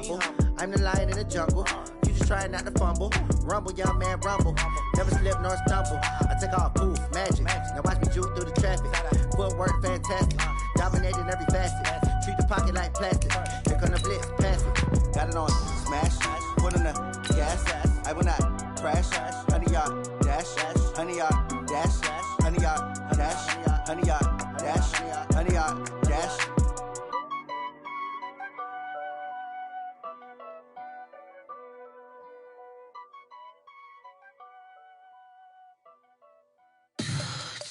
humble. I'm the lion in the jungle. You just trying not to fumble. Rumble, young man, rumble. Never slip nor stumble. I take off, poof, magic. Now watch me juke through the traffic. Footwork fantastic. Dominating every facet. Treat the pocket like plastic. Here come the blitz, pass it. Got it on smash. Put on the gas. I will not crash. 100-yard dash. 100-yard dash. 100-yard dash. 100-yard dash. 100-yard dash.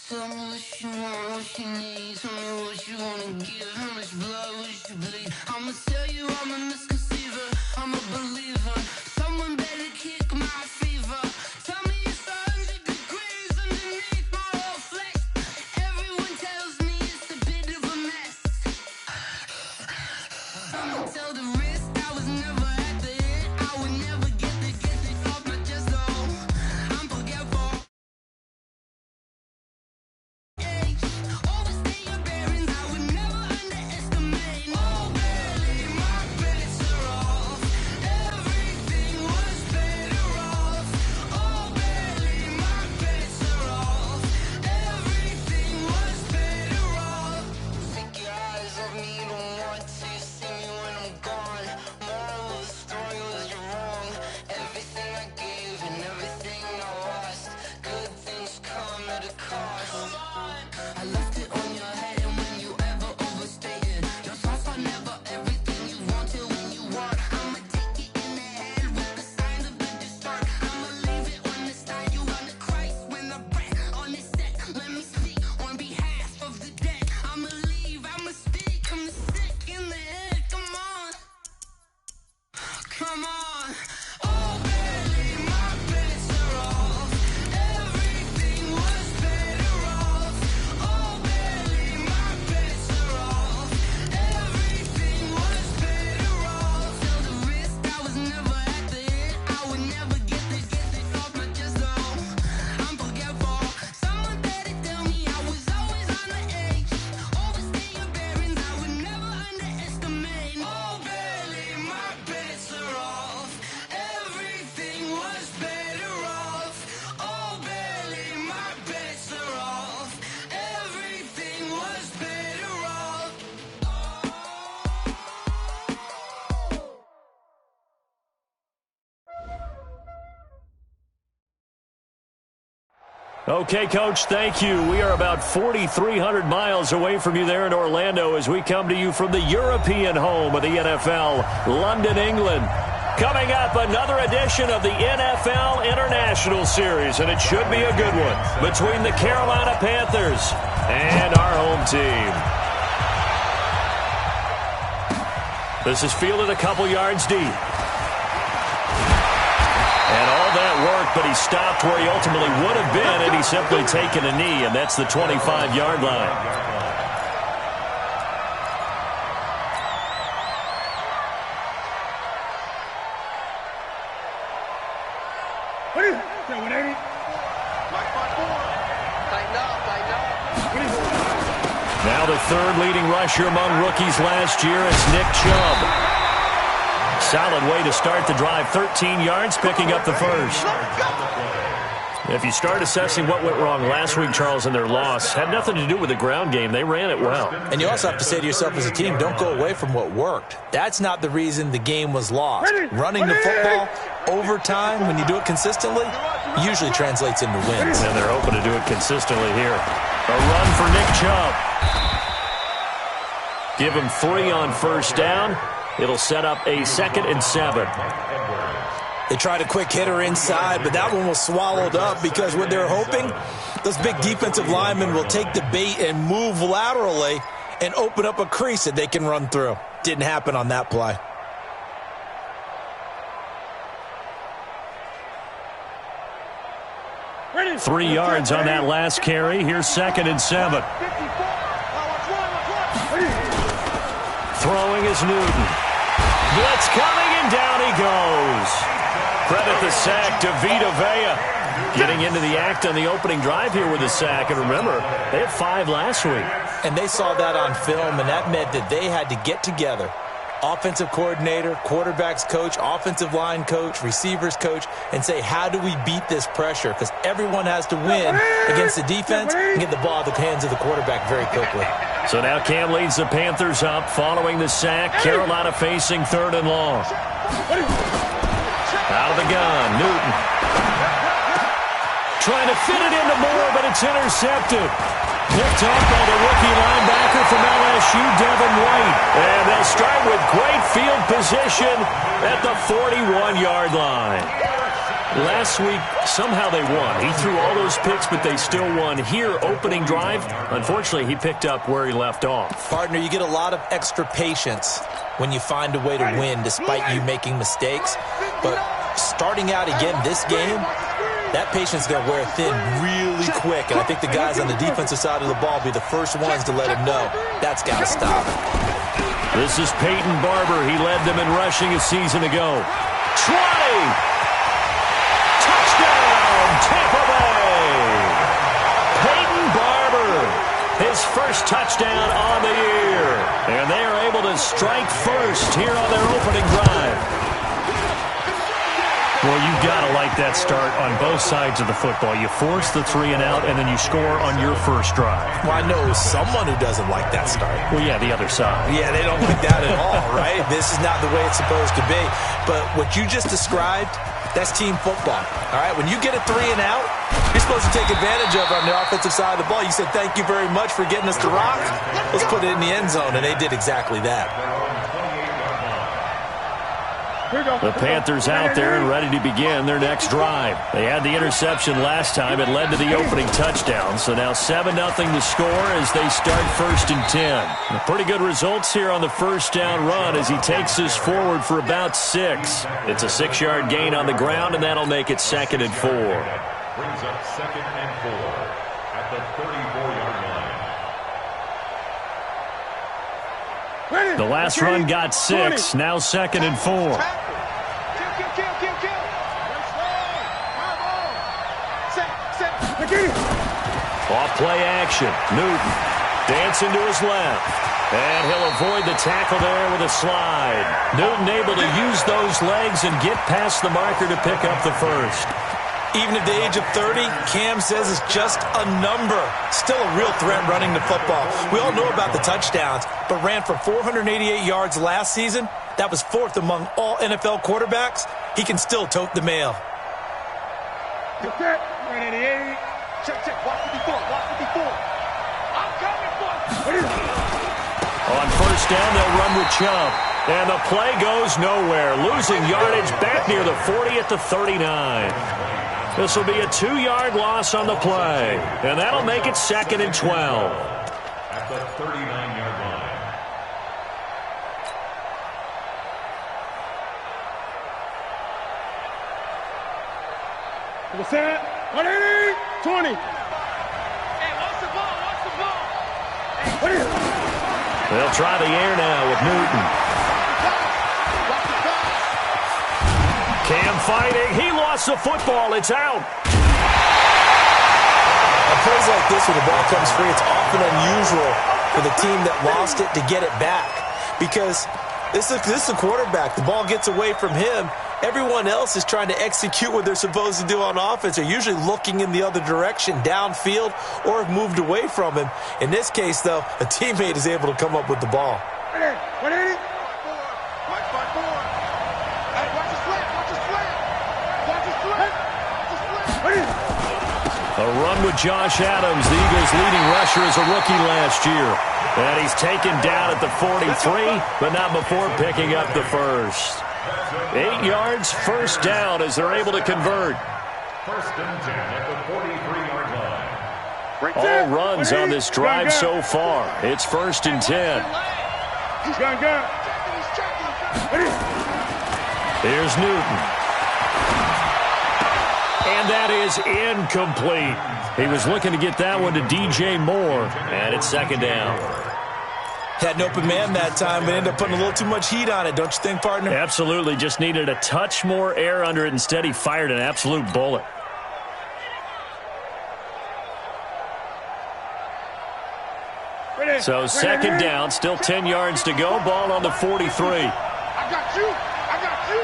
Tell me what you want, what you need. Tell me what you wanna give. How much blood would you bleed? I'ma tell you I'm a misconceiver. I'm a believer. Someone better kick my fever. Tell me it's 100 degrees underneath my whole flesh. Everyone tells me it's a bit of a mess. I'ma tell the risk I was never at the end. I would never get this off my chest though. I'm forgetful. Overstay your bearings, I would never underestimate. Oh, barely, my bets are off. Everything was better off. Oh, barely, my bets are off. Everything was better off. Take your eyes off me, don't want to see me when I'm gone. Moral of the story was you're wrong. Everything I gave and everything I lost. Good things come at a cost. I left it on your head, and when you ever overstay it, your thoughts are never everything you want till when you want. I'ma take it in the head with the signs of the distort. I'ma leave it on the side, you on the Christ when I breath on this set. Let me speak on behalf of the dead. I'ma leave, I'ma speak, I'm sick in the head. Come on, come on. Oh, barely, my bets are off. Everything was better off. Oh, barely, my bets are off. Everything was better off. Till the risk I was never at the end. I would never get this off my chest though. I'm forgetful. Someone better tell me I was always on the edge. Overstay your bearings, I would never underestimate. Oh, barely, my bets are off. Everything was better off. Oh, barely, my bets are off. Everything was better off. Okay, Coach, thank you. We are about 4,300 miles away from you there in Orlando as we come to you from the European home of the NFL, London, England. Coming up, another edition of the NFL International Series, and it should be a good one, between the Carolina Panthers and our home team. This is fielded a couple yards deep. And all that work, but he stopped where he ultimately would have been had he simply taken a knee, and that's the 25-yard line. Now the third leading rusher among rookies last year is Nick Chubb. Solid way to start the drive, 13 yards, picking up the first. If you start assessing what went wrong last week, Charles, in their loss, had nothing to do with the ground game. They ran it well. And you also have to say to yourself as a team, don't go away from what worked. That's not the reason the game was lost. Running the football over time, when you do it consistently, usually translates into wins. And they're hoping to do it consistently here. A run for Nick Chubb. Give him 3 on first down. It'll set up a 2nd and 7. They tried a quick hitter inside, but that one was swallowed up because what they're hoping, those big defensive linemen will take the bait and move laterally and open up a crease that they can run through. Didn't happen on that play. Ready. 3 yards on that last carry. Here's 2nd and 7. Throwing is Newton. Blitz coming, and down he goes. Credit the sack to Vita Vea. Getting into the act on the opening drive here with a sack. And remember, they had 5 last week. And they saw that on film, and that meant that they had to get together offensive coordinator, quarterbacks coach, offensive line coach, receivers coach, and say, how do we beat this pressure? Because everyone has to win against the defense and get the ball out of the hands of the quarterback very quickly. So now Cam leads the Panthers up following the sack. Carolina facing 3rd and long. Out of the gun, Newton. Trying to fit it into Moore, but it's intercepted. Picked up by the rookie linebacker from LSU, Devin White. And they'll start with great field position at the 41-yard line. Last week, somehow they won. He threw all those picks, but they still won. Here, opening drive, unfortunately, he picked up where he left off. Partner, you get a lot of extra patience when you find a way to win despite you making mistakes. But starting out again this game, that patience is going to wear thin really quick. And I think the guys on the defensive side of the ball will be the first ones to let him know that's got to stop. This is Peyton Barber. He led them in rushing a season ago. 20! Touchdown, Tampa Bay! Peyton Barber, his first touchdown on the year. And they are able to strike first here on their opening drive. Well, you've got to like that start on both sides of the football. You force the 3 and out, and then you score on your first drive. Well, I know someone who doesn't like that start. Well, yeah, the other side. Yeah, they don't like that at all, right? This is not the way it's supposed to be. But what you just described, that's team football, all right? When you get a 3 and out, you're supposed to take advantage of it on the offensive side of the ball. You said, thank you very much for getting us to rock. Let's put it in the end zone, and they did exactly that. The Panthers out there and ready to begin their next drive. They had the interception last time. It led to the opening touchdown. So now 7-0 the score as they start 1st and 10. Pretty good results here on the first down run as he takes us forward for about 6. It's a 6-yard gain on the ground, and that'll make it 2nd and 4. Brings up 2nd and 4 at the 34-yard line. The last run got 6. Now 2nd and 4. Off play action. Newton dancing to his left. And he'll avoid the tackle there with a slide. Newton able to use those legs and get past the marker to pick up the first. Even at the age of 30, Cam says it's just a number. Still a real threat running the football. We all know about the touchdowns, but ran for 488 yards last season. That was 4th among all NFL quarterbacks. He can still tote the mail. Check, 188. Check. Watch 54. I'm coming for you. On first down, they'll run with Chubb. And the play goes nowhere. Losing yardage back near the 40 at the 39. This will be a 2-yard loss on the play. And that'll make it 2nd and 12. At the 39-yard line. What's that? 180. 20. Hey, watch the ball. They'll try the air now with Newton. Cam fighting. He lost the football. It's out. On plays like this, when the ball comes free, it's often unusual for the team that lost it to get it back. Because this is a quarterback. The ball gets away from him. Everyone else is trying to execute what they're supposed to do on offense. They're usually looking in the other direction, downfield, or have moved away from him. In this case, though, a teammate is able to come up with the ball. 180. A run with Josh Adams, the Eagles' leading rusher as a rookie last year. And he's taken down at the 43, but not before picking up the first. 8 yards, first down as they're able to convert. 1st and 10 at the 43-yard line. All runs on this drive so far. It's 1st and 10. Here's Newton. And that is incomplete. He was looking to get that one to DJ Moore. And it's 2nd down. Had an open man that time, but ended up putting a little too much heat on it, don't you think, partner? Absolutely. Just needed a touch more air under it. Instead, he fired an absolute bullet. So second down, still 10 yards to go. Ball on the 43. I got you. I got you.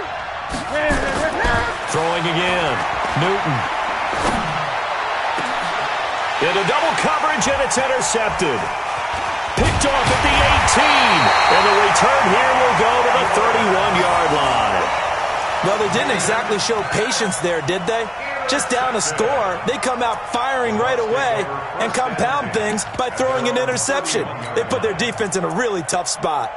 Throwing again. Newton. Into double coverage, and it's intercepted. Picked off at the 18. And the return here will go to the 31-yard line. Well, they didn't exactly show patience there, did they? Just down a score, they come out firing right away and compound things by throwing an interception. They put their defense in a really tough spot.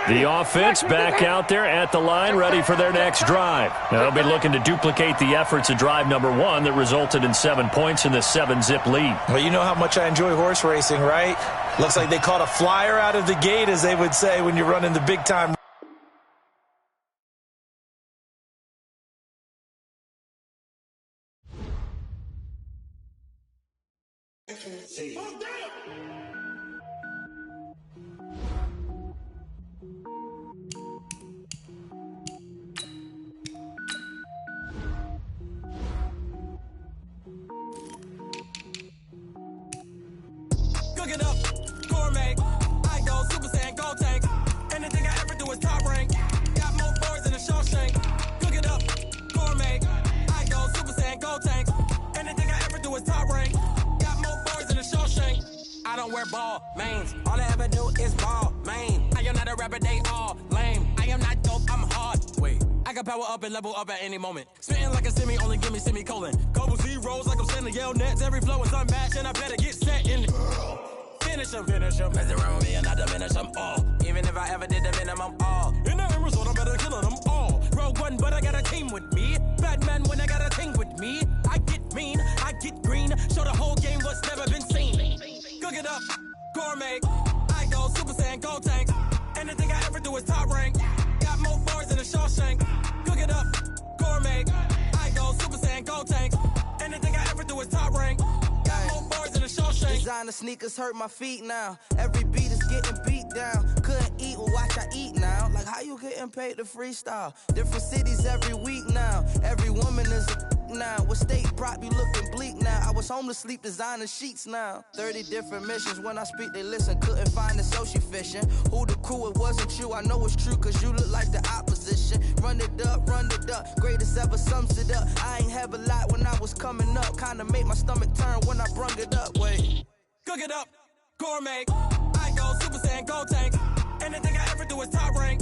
The offense back out there at the line, ready for their next drive. They'll be looking to duplicate the efforts of drive number 1 that resulted in 7 points in the 7-zip lead. Well, you know how much I enjoy horse racing, right? Looks like they caught a flyer out of the gate, as they would say when you're running the big time. Cook it up, gourmet. I go Super Saiyan, go tank. Anything I ever do is top rank. Got more boys than a Shawshank. Cook it up, gourmet. I go Super Saiyan, go tank. Anything I ever do is top rank. Got more boys than a Shawshank. I don't wear ball mains. All I ever do is ball main. I am not a rapper, they all lame. I am not dope, I'm hard. Wait, I can power up and level up at any moment. Spitting like a semi, only give me semicolon. Couple zeros like I'm sending yell nets. Every flow is unmatched and I better get set in. Finish them. Mess around with me and I diminish them all. Even if I ever did the minimum all. In the end result, I better kill them all. Rogue One, but I got a team with me. Batman when I got a team with me. I get mean, I get green. Show the whole game what's never been seen. Cook it up, gourmet. I go Super Saiyan, go tank. Anything I ever do is top rank. Got more bars than a Shawshank. Cook it up, gourmet. I go Super Saiyan, go tank. Anything I ever do is top rank. Designer sneakers hurt my feet now. Every beat is getting beat down. Couldn't eat, well watch I eat now. Like how you getting paid to freestyle? Different cities every week now. Every woman is a now. With state prop you looking bleak now. I was home to sleep designer sheets now. 30 different missions. When I speak they listen. Couldn't find it so she fishing. Who the crew, it wasn't you. I know it's true cause you look like the opposition. Run it up, greatest ever sums it up. I ain't have a lot when I was coming up. Kinda made my stomach turn when I brung it up. Wait. Cook it up, gourmet. I go Super Saiyan, go tank. Anything I ever do is top rank.